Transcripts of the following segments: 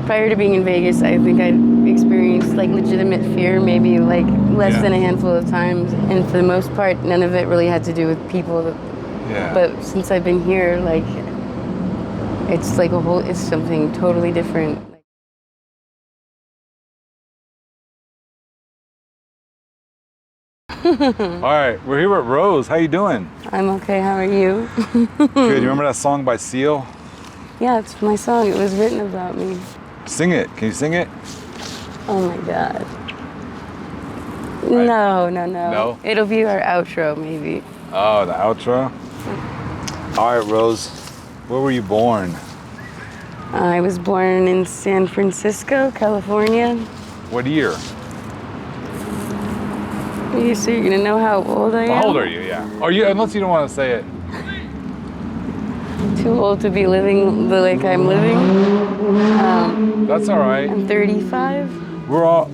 prior to being in Vegas, I think I'd experienced like legitimate fear, maybe like less than a handful of times, and for the most part, none of it really had to do with people. But since I've been here, like, it's like it's something totally different. All right, we're here with Rose. How you doing? I'm okay. How are you? Good. You remember that song by Seal? Yeah, it's my song. It was written about me. Sing it. Can you sing it? Oh my God. No. No? It'll be our outro, maybe. Oh, the outro? All right, Rose. Where were you born? I was born in San Francisco, California. What year? So you're gonna know how old I am? How old are you? Yeah. Are you? Unless you don't want to say it. Too old to be living the like I'm living. That's all right. I'm 35. We all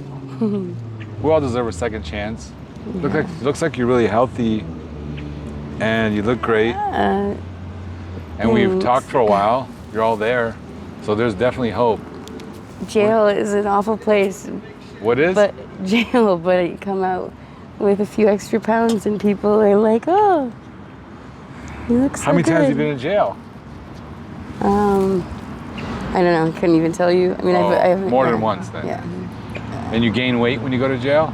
deserve a second chance. Yeah. Looks like you're really healthy, and you look great. And we've talked for a while. You're all there, so there's definitely hope. Jail is an awful place. What is? But jail, but you come out with a few extra pounds, and people are like, "Oh, you look so good." How many times have you been in jail? I don't know. I couldn't even tell you. I mean, I haven't. More than once, then. Yeah. And you gain weight when you go to jail?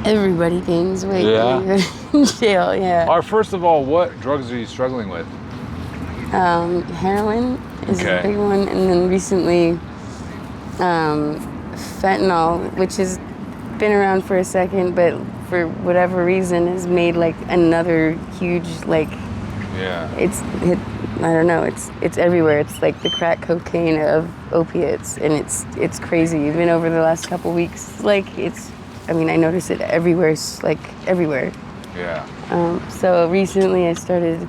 Everybody gains weight when you go to jail. Yeah. All right, first of all, what drugs are you struggling with? Heroin is a big one, and then recently, fentanyl, which has been around for a second, but for whatever reason has made like another huge like. Yeah. I don't know. It's everywhere. It's like the crack cocaine of opiates, and it's crazy. Even over the last couple weeks, like I notice it everywhere. Like everywhere. Yeah. So recently, I started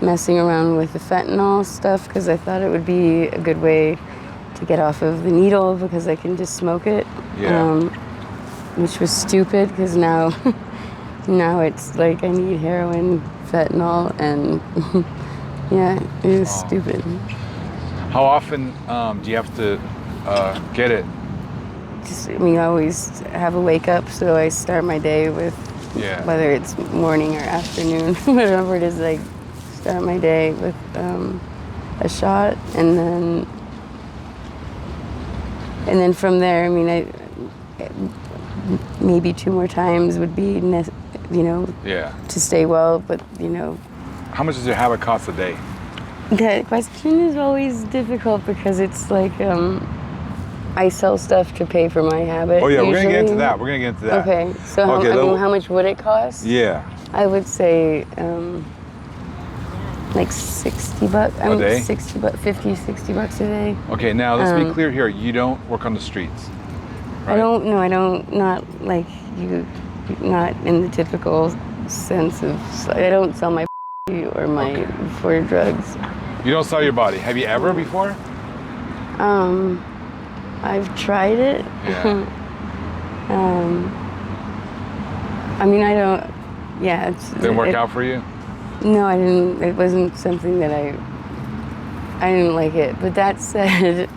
messing around with the fentanyl stuff because I thought it would be a good way to get off of the needle because I can just smoke it. Yeah. Which was stupid because now it's like I need heroin, fentanyl, and yeah, it was stupid. How often do you have to get it? I always have a wake up, so I start my day with whether it's morning or afternoon, whatever it is. I start my day with a shot, and then from there, maybe 2 more times would be, to stay well, but How much does your habit cost a day? That question is always difficult because it's like I sell stuff to pay for my habit. Oh yeah, usually. we're gonna get into that. Okay, so how much would it cost? Yeah. I would say like $60. A day? 60 bucks, 50, 60 bucks a day. Okay, now let's be clear here. You don't work on the streets. Right? I don't, not like you, not in the typical sense of, I don't sell my or my for drugs. You don't sell your body. Have you ever before? I've tried it. Yeah. I don't. Yeah. Didn't work out for you? No, I didn't. It wasn't something that I didn't like it. But that said,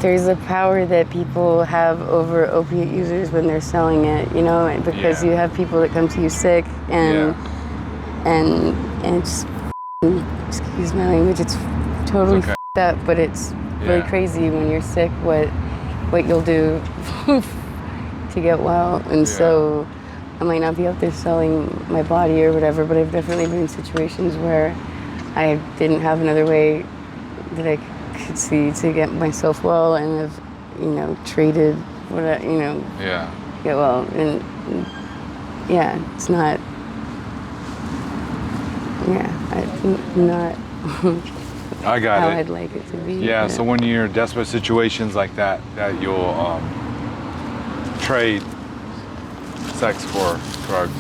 there's a power that people have over opiate users when they're selling it. Because you have people that come to you sick and it's, excuse my language, it's totally f***ed up, but it's really crazy when you're sick what you'll do to get well. And so I might not be out there selling my body or whatever, but I've definitely been in situations where I didn't have another way that I could see to get myself well, and have, traded whatever, get well. And it's not, not I got how it. I'd like it to be. Yeah, so when you're in desperate situations like that you'll trade sex for drugs.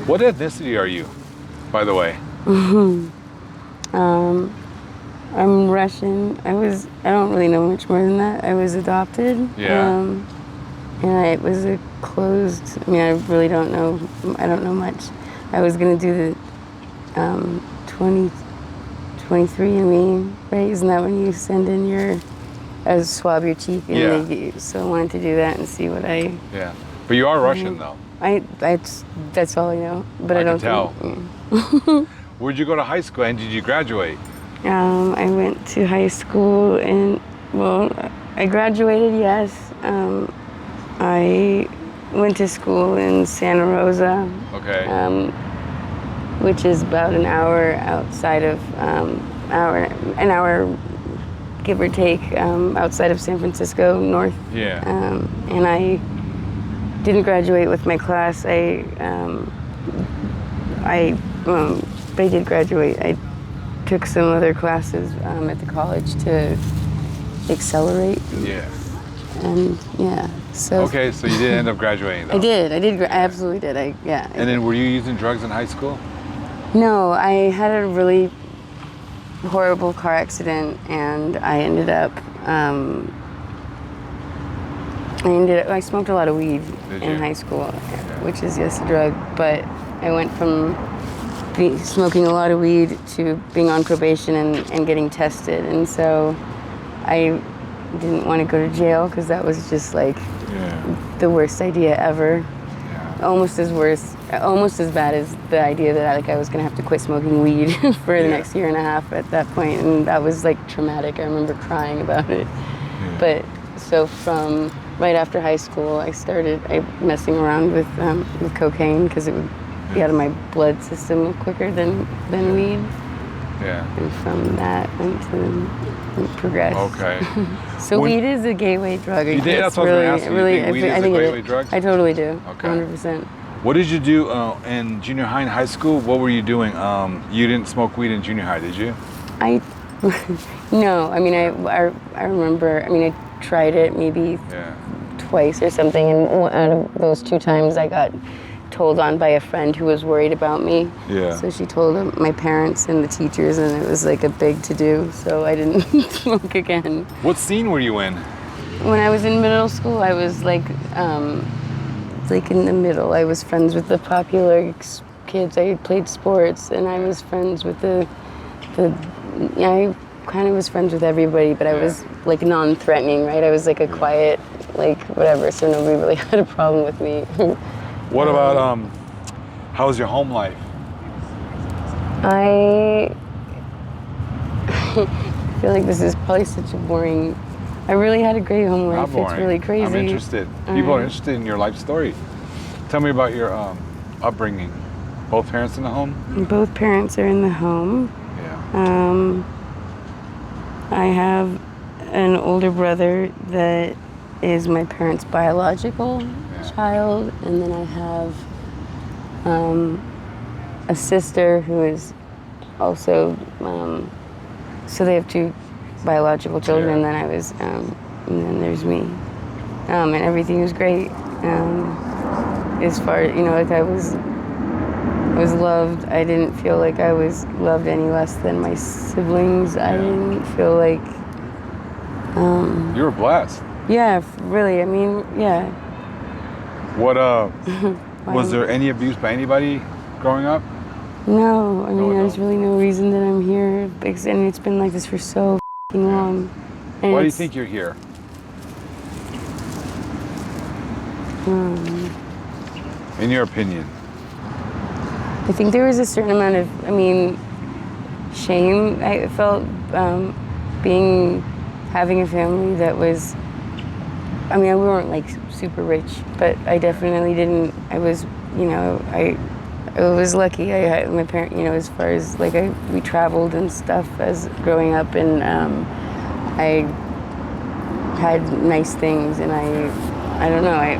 What ethnicity are you, by the way? I'm Russian. I don't really know much more than that. I was adopted. Yeah. And it was a closed, I really don't know. I don't know much. I was going to do the 20 23andMe, right? Isn't that when you send in your, swab your cheek? And so I wanted to do that and see what I... Yeah. But you are Russian, though. That's all I know. But I don't can tell. Think, Where'd you go to high school and did you graduate? I went to high school and, well, I graduated, yes. I went to school in Santa Rosa. Okay. Which is about an hour outside of, an hour, give or take, outside of San Francisco, north. Yeah. And I didn't graduate with my class. But I did graduate. I took some other classes at the college to accelerate. Yeah. And yeah, so. Okay, so you did end up graduating, though. I did. I absolutely did. And then were you using drugs in high school? No, I had a really horrible car accident, and I ended up. I smoked a lot of weed in high school, which is just a drug. But I went from smoking a lot of weed to being on probation and getting tested, and so I didn't want to go to jail because that was just like the worst idea ever. Almost as bad as the idea that I was gonna have to quit smoking weed for the next year and a half at that point, and that was like traumatic. I remember crying about it. But so from right after high school, I started messing around with cocaine because it would be out of my blood system quicker than weed. Yeah. And from that it progressed. Okay. So weed is a gateway drug. You think that's what I was going to ask you? You think weed is a gateway drug? I totally do. Okay. 100%. What did you do in junior high and high school? What were you doing? You didn't smoke weed in junior high, did you? No. I mean, I remember. I mean, I tried it maybe twice or something, and out of those 2 times, I got told on by a friend who was worried about me. Yeah. So she told my parents and the teachers, and it was like a big to-do. So I didn't smoke again. What scene were you in? When I was in middle school, I was like in the middle. I was friends with the popular kids. I played sports, and I was friends with I kind of was friends with everybody, but I was like non-threatening, right? I was like a quiet, like whatever, so nobody really had a problem with me. What about, how was your home life? I feel like this is probably such a boring, I really had a great home life. Not boring. It's really crazy. I'm interested. People are interested in your life story. Tell me about your upbringing. Both parents in the home? Both parents are in the home. Yeah. I have an older brother that is my parents' biological child, and then I have a sister who is also, so they have 2 biological children, and then I was, and then there's me. And everything was great. As far, like I was loved. I didn't feel like I was loved any less than my siblings. I didn't feel like... you were blessed. Yeah, really. I mean, yeah. What, was there any abuse by anybody growing up? No. I mean, there's really no reason that I'm here. And it's been like this for so long. And why do you think you're here? In your opinion? I think there was a certain amount of, shame I felt having a family that was, we weren't like super rich, but I definitely didn't, I was lucky. I had my parent, as far as like we traveled and stuff as growing up, and I had nice things, and I don't know, I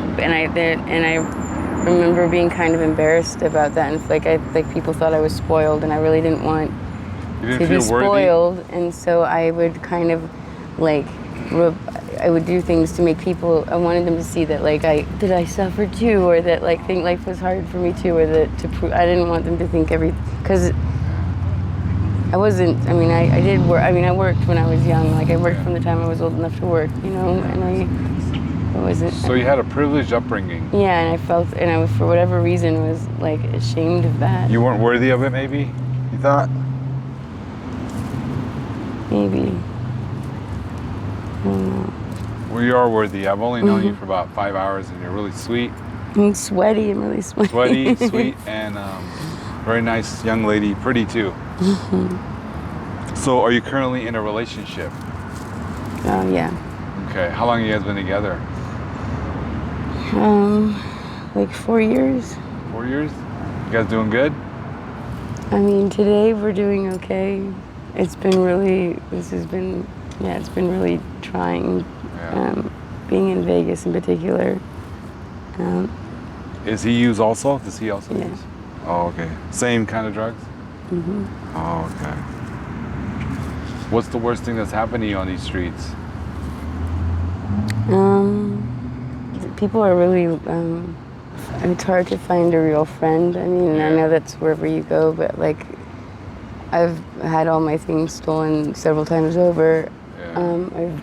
remember being kind of embarrassed about that, and like people thought I was spoiled, and I really didn't want to be spoiled, and so I would kind of like I would do things to make people. I wanted them to see that like I suffered too, or that like think life was hard for me too, or that to prove. I didn't want them to think because I wasn't. I did work. I worked when I was young. Like I worked from the time I was old enough to work, and I wasn't. So you had a privileged upbringing. Yeah, and I felt, and I for whatever reason was like ashamed of that. You weren't worthy of it, maybe? You thought? Maybe. I don't know. Well, you are worthy. I've only known you for about 5 hours, and you're really sweet. I'm sweaty. I'm really sweaty. Sweaty, sweet, and very nice young lady. Pretty, too. So, are you currently in a relationship? Oh, yeah. Okay. How long have you guys been together? Like 4 years. 4 years? You guys doing good? I mean, today we're doing okay. It's been really trying, being in Vegas in particular. Is he use also? Does he also Yeah. use? Oh, okay. Same kind of drugs? Mm-hmm. Oh, okay. What's the worst thing that's happened to you on these streets? People are really, it's hard to find a real friend. I mean, I know that's wherever you go, but like, I've had all my things stolen several times over. Yeah. I've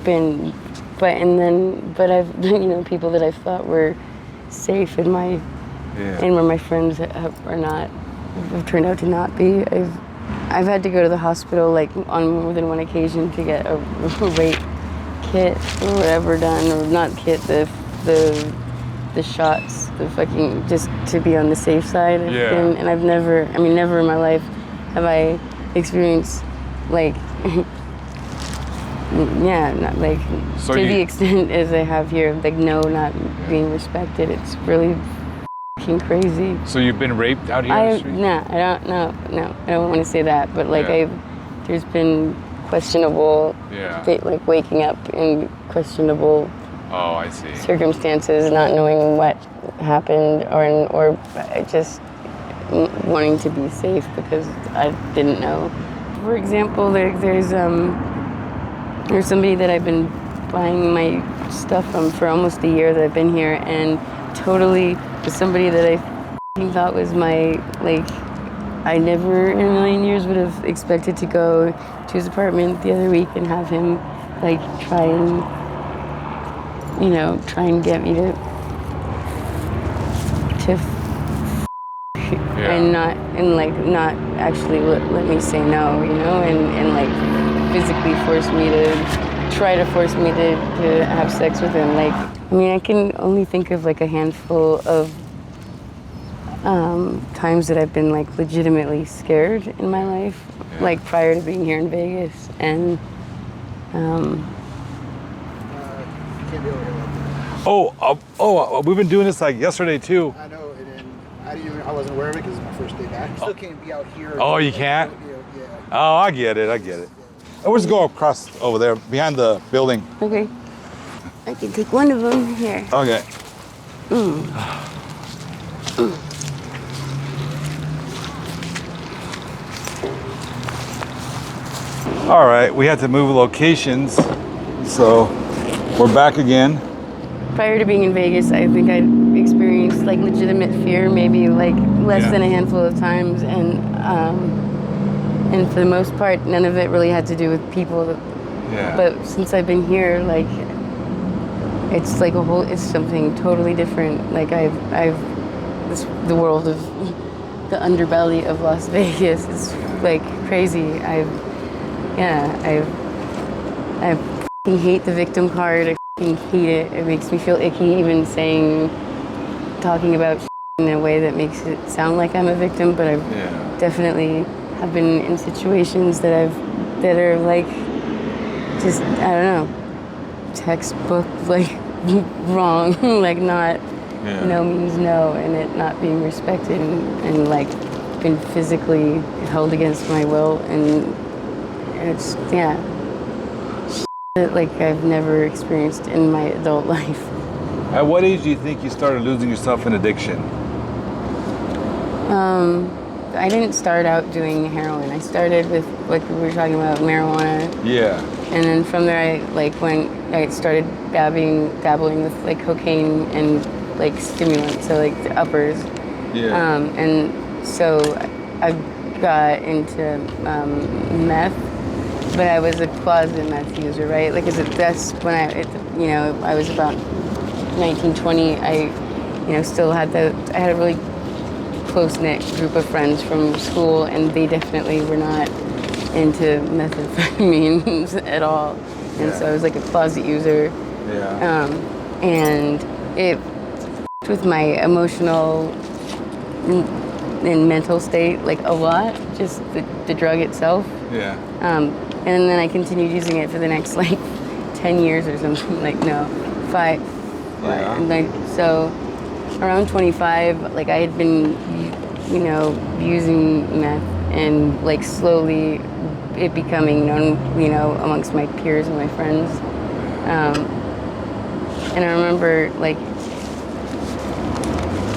been, but I've, people that I thought were safe in my, and where my friends are not, have turned out to not be. I've had to go to the hospital like on more than one occasion to get a rape kit or whatever done, or not kit, the shots, the fucking, just to be on the safe side. And I've never in my life have I experienced like, not like, so to the extent as I have here, like not being respected. It's really fucking crazy. So you've been raped out here on the street? No, I don't want to say that, but like there's been questionable, like waking up in questionable circumstances, not knowing what happened, or just wanting to be safe because I didn't know. For example, there's somebody that I've been buying my stuff from for almost a year that I've been here, and totally was somebody that I thought was my, like, I never in a million years would have expected to go to his apartment the other week and have him like try and get me to and not actually let me say no, and like physically force me to have sex with him. Like, I mean, I can only think of like a handful of times that I've been like legitimately scared in my life, like prior to being here in Vegas, and we've been doing this like yesterday too. I know, and I wasn't aware of it because it's my first day back. Still can't be out here. Oh, you can't? Yeah. Oh, I get it. We'll just go across over there behind the building. Okay. I can take one of them here. Okay. All right, we had to move locations, so we're back again. Prior to being in Vegas, I think I'd experienced like legitimate fear, maybe like less than a handful of times, and for the most part, none of it really had to do with people. But since I've been here, like, it's like it's something totally different. Like the world of the underbelly of Las Vegas is like crazy. I fucking hate the victim card. I fucking hate it. It makes me feel icky even talking about in a way that makes it sound like I'm a victim, but I've definitely have been in situations that are like, just, I don't know, textbook, like, wrong, like not, no means no, and it not being respected, and like been physically held against my will, and it's, that like I've never experienced in my adult life. At what age do you think you started losing yourself in addiction? I didn't start out doing heroin. I started with, like we were talking about, marijuana. Yeah. And then from there, I started dabbling with like cocaine and like stimulants, so like the uppers. Yeah. And so I got into meth, but I was a closet meth user, right? Like, that's when I was about 19, 20. I still had I had a really close-knit group of friends from school, and they definitely were not into methamphetamines at all. And so I was like a closet user. Yeah. And it with my emotional and mental state like a lot, just the drug itself. Yeah. And then I continued using it for the next like 10 years or something, like no, 5. Yeah. Like, so around 25, like I had been, using meth and like slowly it becoming known, amongst my peers and my friends. And I remember like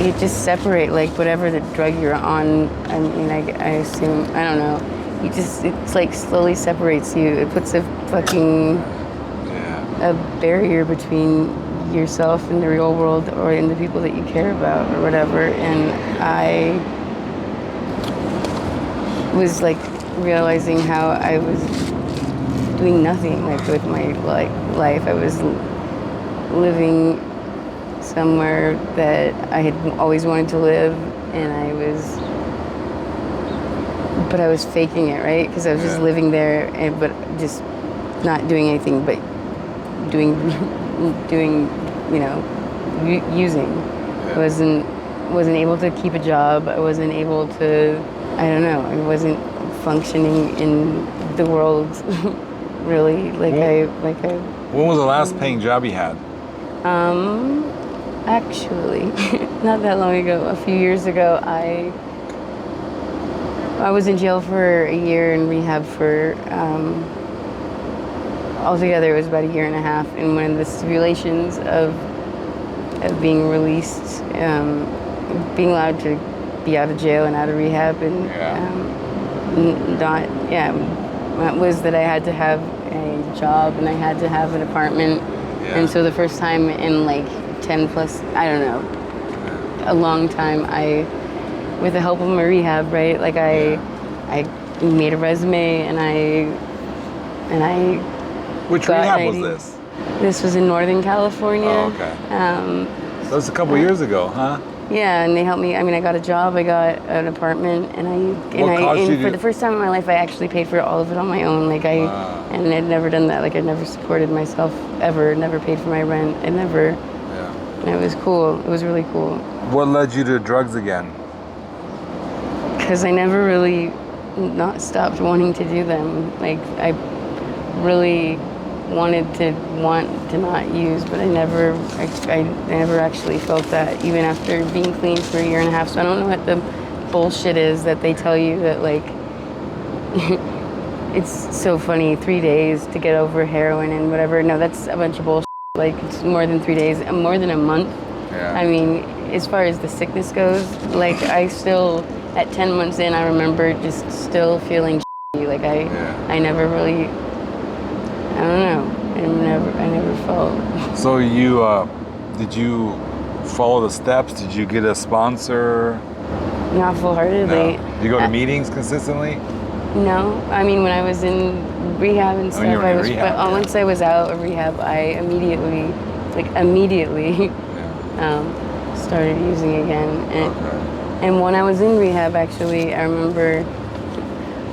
you just separate like whatever the drug you're on. I mean, I assume, I don't know. It's like slowly separates you. It puts a fucking a barrier between yourself and the real world or in the people that you care about or whatever. And I was like realizing how I was doing nothing like with my life. I was living somewhere that I had always wanted to live, and I was faking it, right? Because I was just living there, but just not doing anything, but doing, using. I wasn't able to keep a job. I wasn't able to, I don't know. I wasn't functioning in the world really When was the last paying job you had? Actually, not that long ago, a few years ago, I was in jail for a year and rehab for, altogether it was about a year and a half. And one of the stipulations of being released, being allowed to be out of jail and out of rehab and was that I had to have a job and I had to have an apartment. Yeah. And so the first time in like 10 plus, I don't know, a long time, with the help of my rehab, right? Like I made a resume and I Which rehab was this? This was in Northern California. Oh, okay. That was a couple years ago, huh? Yeah, and they helped me. I mean, I got a job, I got an apartment, and for the first time in my life, I actually paid for all of it on my own. Like and I'd never done that. Like I'd never supported myself ever. Never paid for my rent. And it was cool. It was really cool. What led you to drugs again? Because I never really not stopped wanting to do them. Like I really wanted to not use, but I never actually felt that even after being clean for a year and a half. So I don't know what the bullshit is that they tell you that like it's so funny, 3 days to get over heroin and whatever. No, that's a bunch of bullshit. Like it's more than 3 days, more than a month. Yeah. I mean, as far as the sickness goes, like I still at 10 months in, I remember just still feeling shitty. Like I never really, I don't know. I never felt. So did you follow the steps? Did you get a sponsor? Not full-heartedly. No. You go to meetings consistently? No. I mean, when I was in rehab and stuff, once I was out of rehab, I immediately started using again. And when I was in rehab, actually, I remember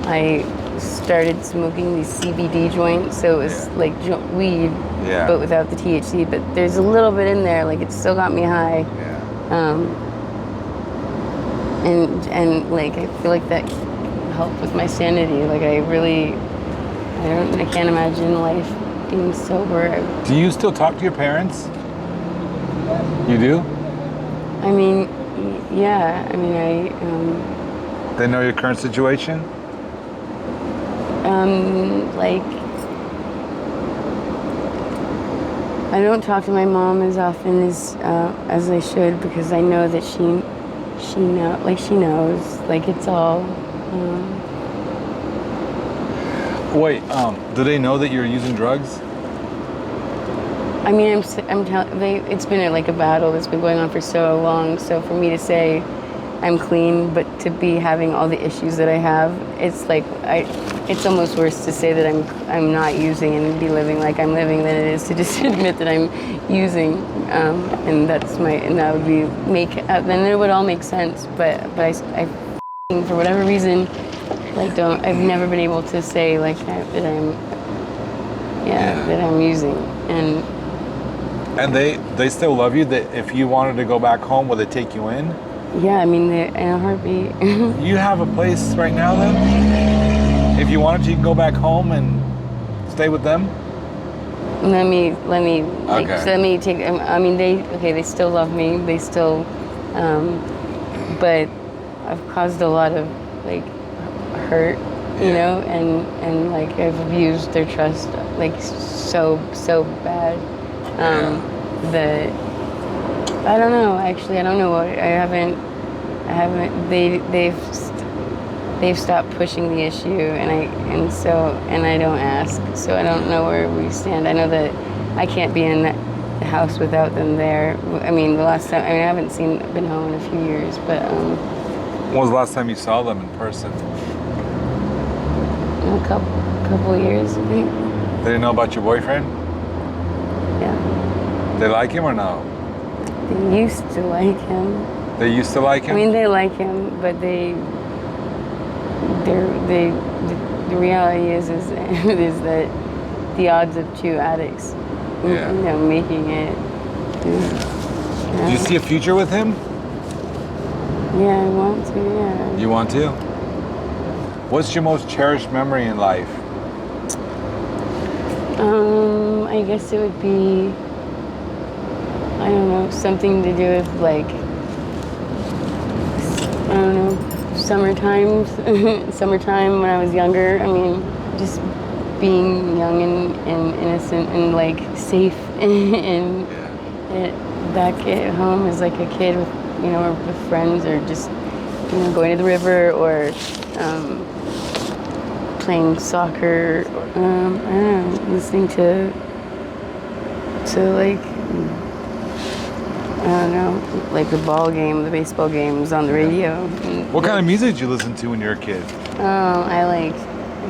I started smoking these CBD joints, so it was like weed, but without the THC. But there's a little bit in there, like it still got me high. And like I feel like that helped with my sanity. Like I can't imagine life being sober. Do you still talk to your parents? You do? I mean, yeah. I mean, They know your current situation? Like, I don't talk to my mom as often as I should because I know that she knows, like it's all. Wait, do they know that you're using drugs? I mean, it's been like a battle that's been going on for so long. So for me to say I'm clean, but to be having all the issues that I have, it's like it's almost worse to say that I'm not using and be living like I'm living than it is to just admit that I'm using, and that would then it would all make sense. But I for whatever reason, like I've never been able to say like that I'm using. And they still love you. That if you wanted to go back home, will they take you in? Yeah, I mean, in a heartbeat. You have a place right now then? If you wanted to, you can go back home and stay with them? Let me Okay. let me take. I mean, they still love me. They still, but I've caused a lot of like hurt, you know, and like I've abused their trust like so bad. That I don't know. Actually, I don't know what I haven't. They've stopped pushing the issue, and I don't ask, so I don't know where we stand. I know that I can't be in the house without them there. I mean, the last time, I haven't been home in a few years, but When was the last time you saw them in person? a couple years, I think. They didn't know about your boyfriend? Yeah, They like him or no? they used to like him. They used to like him? I mean, they like him, but the reality is that the odds of two addicts, you know, making it. Do you see a future with him? Yeah, I want to. Yeah. You want to? What's your most cherished memory in life? I guess it would be, I don't know, something to do with like, I don't know, summertime when I was younger. I mean, just being young and innocent and like safe and back at home as like a kid with, you know, or with friends, or just, you know, going to the river, or playing soccer, I don't know, listening to like, I don't know, like the baseball games on the radio. What kind of music did you listen to when you were a kid? I like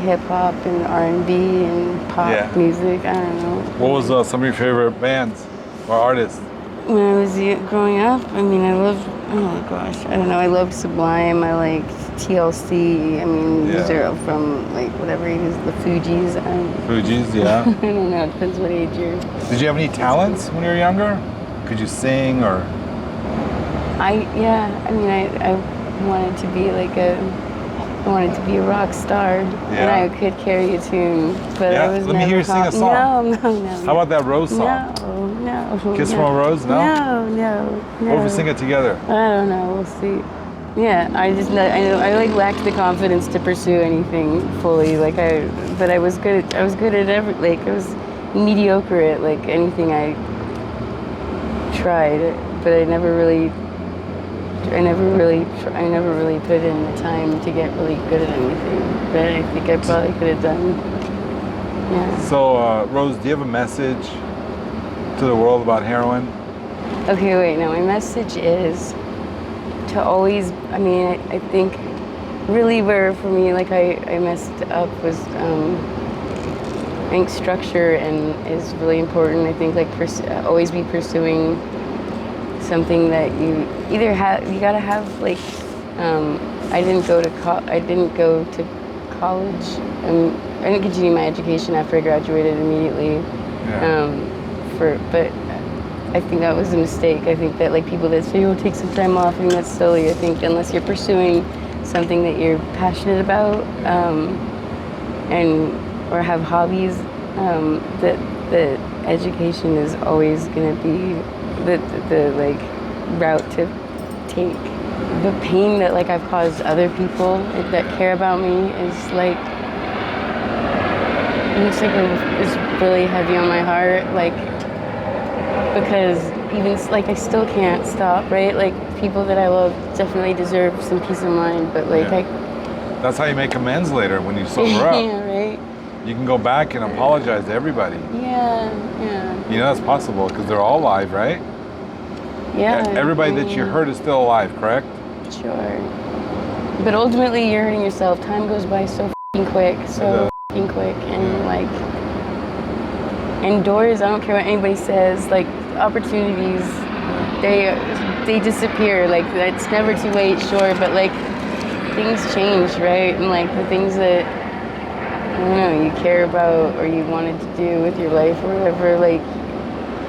hip hop and R&B and pop music. I don't know. What was some of your favorite bands or artists? When I was growing up, I mean, I loved, oh gosh, I don't know, I loved Sublime, I liked TLC, I mean, these are from like whatever it is, the Fugees. Fugees, yeah. I don't know, it depends what age you're. Did you have any talents when you were younger? Could you sing or? I wanted to be like I wanted to be a rock star, and I could carry a tune, but I was Let never me hear you sing a song. No. How about that Rose song? No. Kiss from a Rose? No? No. What if we sing it together? I don't know. We'll see. Yeah, I like lacked the confidence to pursue anything fully. But I was good. I was good at I was mediocre at like anything I tried, but I never really put in the time to get really good at anything. But I think I probably could have done. Yeah. So, Rose, do you have a message to the world about heroin? Okay, wait. No, my message is to always. I mean, I think really where for me, like I messed up was. I think structure is really important. I think like always be pursuing something that you either have. You gotta have like. I didn't go to college. I didn't continue my education after I graduated immediately. Yeah. But I think that was a mistake. I think that like people that say, "Oh, take some time off," I think that's silly. I think unless you're pursuing something that you're passionate about, or have hobbies, that education is always going to be the like route to take. The pain that like I've caused other people that care about me is like it's really heavy on my heart, like because even like I still can't stop, right? Like people that I love definitely deserve some peace of mind, but like that's how you make amends later when you sober up. Yeah, right. You can go back and apologize to everybody. Yeah. You know that's possible because they're all alive, right? Yeah. Everybody that you hurt is still alive, correct? Sure. But ultimately, you're hurting yourself. Time goes by so f***ing quick, and like, and doors. I don't care what anybody says. Like opportunities, they disappear. Like it's never too late, sure, but like things change, right? And like the things that, I don't know, you care about or you wanted to do with your life or whatever, like,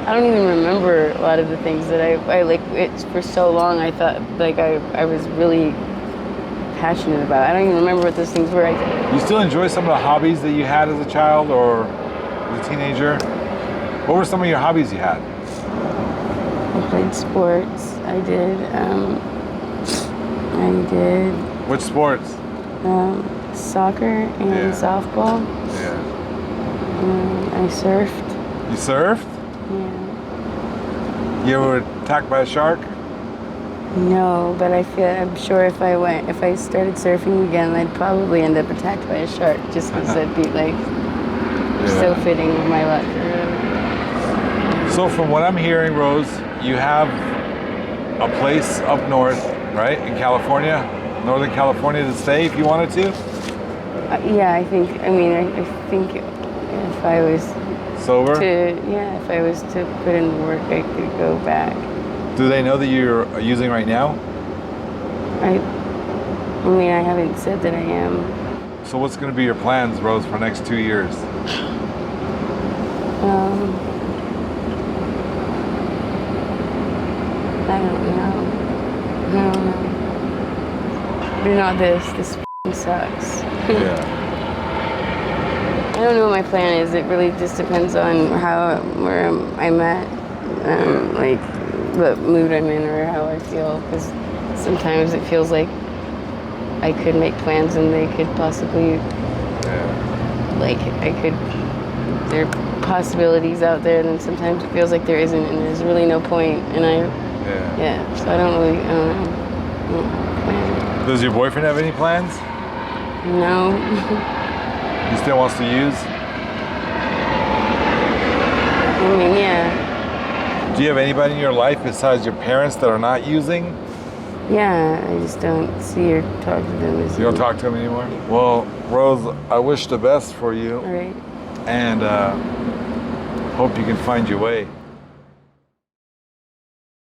I don't even remember a lot of the things that I like, it's for so long I thought, like, I was really passionate about. I don't even remember what those things were. You still enjoy some of the hobbies that you had as a child or as a teenager? What were some of your hobbies you had? I played sports. I did. Which sports? Soccer and softball. Yeah. I surfed. You surfed? Yeah. You ever attacked by a shark? No, but I'm sure if I started surfing again, I'd probably end up attacked by a shark just because that'd be like so fitting with my luck. So from what I'm hearing, Rose, you have a place up north, right, in California, Northern California to stay if you wanted to? Yeah, I think if I was sober? If I was to put in the work, I could go back. Do they know that you're using right now? I mean, I haven't said that I am. So what's going to be your plans, Rose, for the next 2 years? I don't know. But not this. This sucks. Yeah. I don't know what my plan is. It really just depends on where I'm at, like what mood I'm in or how I feel. Because sometimes it feels like I could make plans and they could possibly, there are possibilities out there. And then sometimes it feels like there isn't, and there's really no point. And so I don't know. Plan. Does your boyfriend have any plans? No. He still wants to use? I mean, yeah. Do you have anybody in your life besides your parents that are not using? Yeah, I just don't see or talk to them. You don't talk to them anymore? Well, Rose, I wish the best for you. All right. And hope you can find your way.